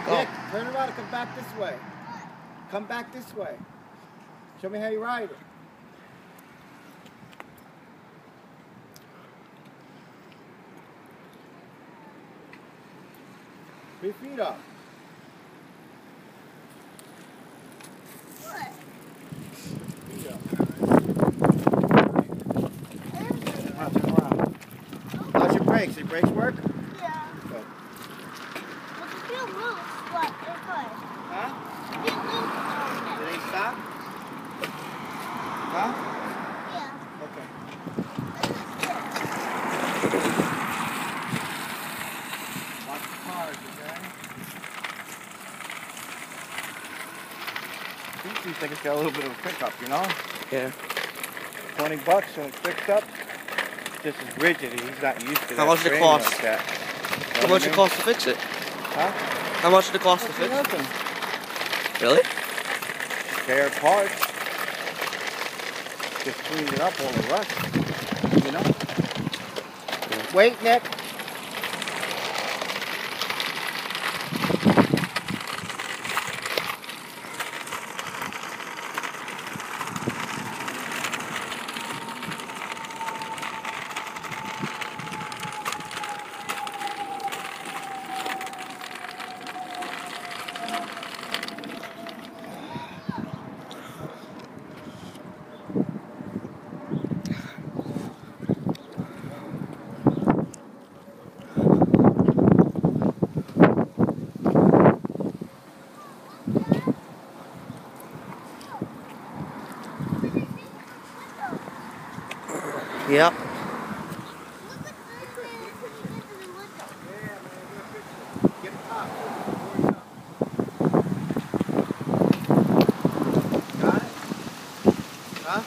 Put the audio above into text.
Go. Nick, turn around and come back this way. Come back this way. Show me how you ride it. 3 feet up. What? Feet up. Now turn around. How's your brakes? Your brakes work? Yeah. Good. But the feel loose, but it's good. Huh? The feel loose, but Did okay. they stop? Huh? Yeah. Okay. Watch the cars, okay? These things got a little bit of a pickup, you know? Yeah. $20 when it's fixed up. Just as rigid. He's not used to that. How much did it frame cost? Like that. How much did it cost to fix it? Huh? How much did it cost to fix it? Nothing. Really? Spare parts. Just clean it up all the rust. You know? Yeah. Wait, Nick. Yep. Get up. Got it? Huh?